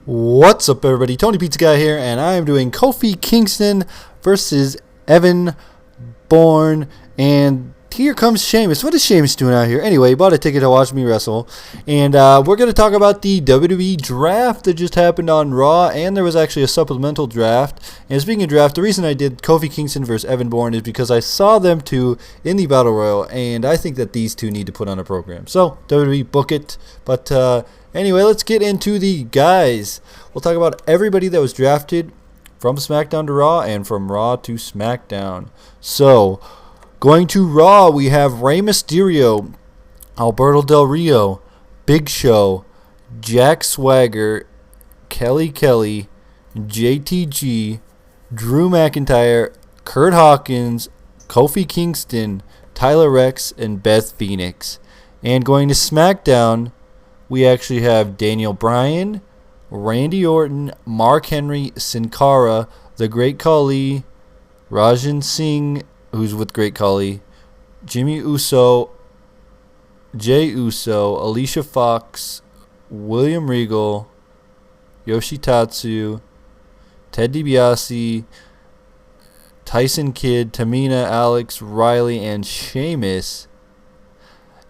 What's up, everybody? Tony Pizza Guy here, and I am doing Kofi Kingston versus Evan Bourne. And here comes Sheamus. What is Sheamus doing out here? Anyway, he bought a ticket to watch me wrestle. And we're going to talk about the WWE draft that just happened on Raw. And there was actually a supplemental draft. And speaking of draft, the reason I did Kofi Kingston versus Evan Bourne is because I saw them two in the Battle Royal. And I think that these two need to put on a program. So, WWE, book it. But anyway, let's get into the guys. We'll talk about everybody that was drafted from SmackDown to Raw and from Raw to SmackDown. So, going to Raw, we have Rey Mysterio, Alberto Del Rio, Big Show, Jack Swagger, Kelly Kelly, JTG, Drew McIntyre, Kurt Hawkins, Kofi Kingston, Tyler Rex, and Beth Phoenix. And going to SmackDown, we actually have Daniel Bryan, Randy Orton, Mark Henry, Sin Cara, The Great Khali, Rajan Singh, who's with Great Khali, Jimmy Uso, Jey Uso, Alicia Fox, William Regal, Yoshitatsu, Ted DiBiase, Tyson Kidd, Tamina, Alex, Riley, and Sheamus.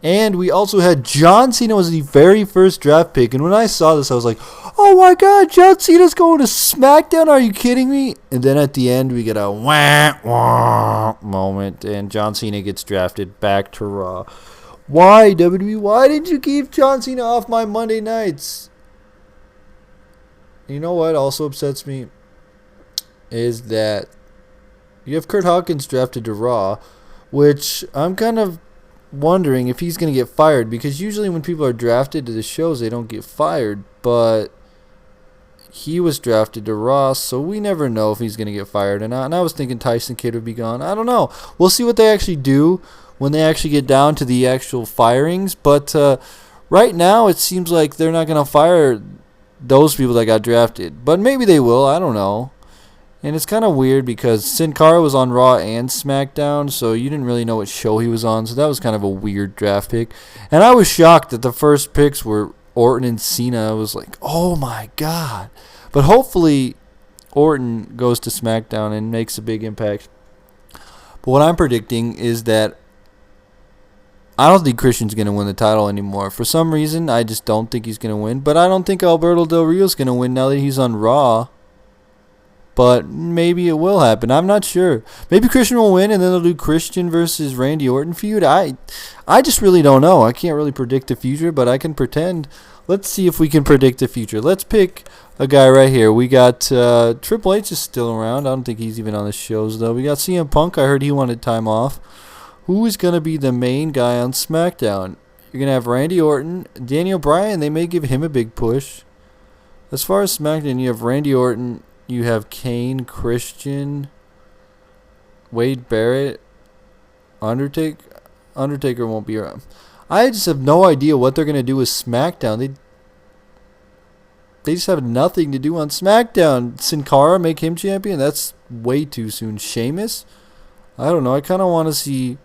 And we also had John Cena was the very first draft pick. And when I saw this, I was like, oh my God, John Cena's going to SmackDown. Are you kidding me? And then at the end, we get a wah, wah moment. And John Cena gets drafted back to Raw. Why, WWE? Why did you keep John Cena off my Monday nights? You know what also upsets me? Is that you have Kurt Hawkins drafted to Raw, which I'm kind of wondering if he's going to get fired, because usually when people are drafted to the shows they don't get fired, but he was drafted to Raw, so we never know if he's going to get fired or not. And I was thinking Tyson Kidd would be gone. I don't know. We'll see what they actually do when they actually get down to the actual firings, but right now it seems like they're not going to fire those people that got drafted, but maybe they will. I don't know. And it's kind of weird because Sin Cara was on Raw and SmackDown, so you didn't really know what show he was on, so that was kind of a weird draft pick. And I was shocked that the first picks were Orton and Cena. I was like, oh my God. But hopefully Orton goes to SmackDown and makes a big impact. But what I'm predicting is that I don't think Christian's going to win the title anymore. For some reason, I just don't think he's going to win. But I don't think Alberto Del Rio's going to win now that he's on Raw. But maybe it will happen. I'm not sure. Maybe Christian will win, and then they'll do Christian versus Randy Orton feud. I just really don't know. I can't really predict the future, but I can pretend. Let's see if we can predict the future. Let's pick a guy right here. We got Triple H is still around. I don't think he's even on the shows, though. We got CM Punk. I heard he wanted time off. Who is going to be the main guy on SmackDown? You're going to have Randy Orton. Daniel Bryan, they may give him a big push. As far as SmackDown, you have Randy Orton. You have Kane, Christian, Wade Barrett, Undertaker. Undertaker won't be around. I just have no idea what they're going to do with SmackDown. They just have nothing to do on SmackDown. Sin Cara, make him champion? That's way too soon. Sheamus? I don't know. I kind of want to see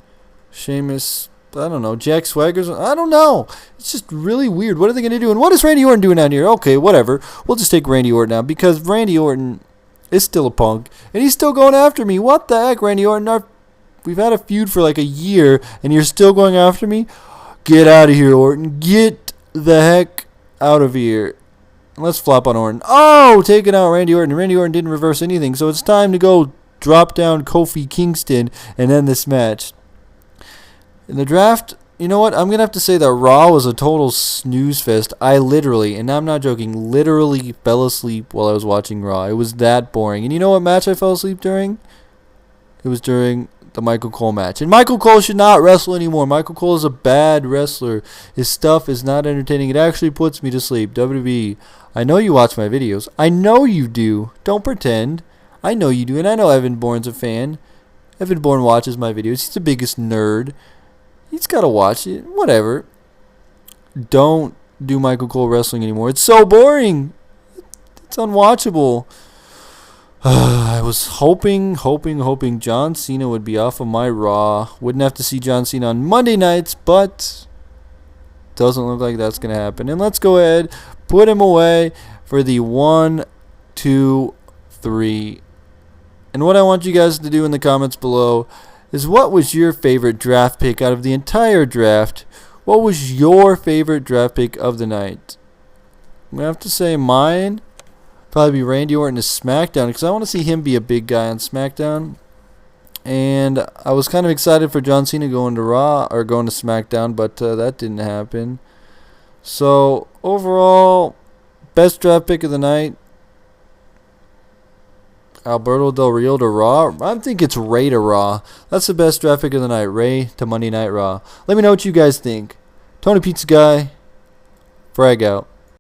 Sheamus. I don't know. Jack Swagger's. I don't know. It's just really weird. What are they going to do? And what is Randy Orton doing out here? Okay, whatever. We'll just take Randy Orton out because Randy Orton is still a punk. And he's still going after me. What the heck, Randy Orton? We've had a feud for like a year and you're still going after me? Get out of here, Orton. Get the heck out of here. Let's flop on Orton. Oh, taking out Randy Orton. Randy Orton didn't reverse anything. So it's time to go drop down Kofi Kingston and end this match. In the draft, you know what? I'm going to have to say that Raw was a total snooze fest. I literally, and I'm not joking, literally fell asleep while I was watching Raw. It was that boring. And you know what match I fell asleep during? It was during the Michael Cole match. And Michael Cole should not wrestle anymore. Michael Cole is a bad wrestler. His stuff is not entertaining. It actually puts me to sleep. WWE, I know you watch my videos. I know you do. Don't pretend. I know you do. And I know Evan Bourne's a fan. Evan Bourne watches my videos. He's the biggest nerd. He's got to watch it. Whatever. Don't do Michael Cole wrestling anymore. It's so boring. It's unwatchable. I was hoping John Cena would be off of my Raw. Wouldn't have to see John Cena on Monday nights, but doesn't look like that's going to happen. And let's go ahead, put him away for the 1, 2, 3. And what I want you guys to do in the comments below is, what was your favorite draft pick out of the entire draft? What was your favorite draft pick of the night? I'm going to have to say mine probably be Randy Orton to SmackDown, because I want to see him be a big guy on SmackDown. And I was kind of excited for John Cena going to Raw or going to SmackDown, but that didn't happen. So overall, best draft pick of the night, Alberto Del Rio to Raw. I think it's Ray to Raw. That's the best draft pick of the night. Ray to Monday Night Raw. Let me know what you guys think. Tony Pizza Guy, frag out.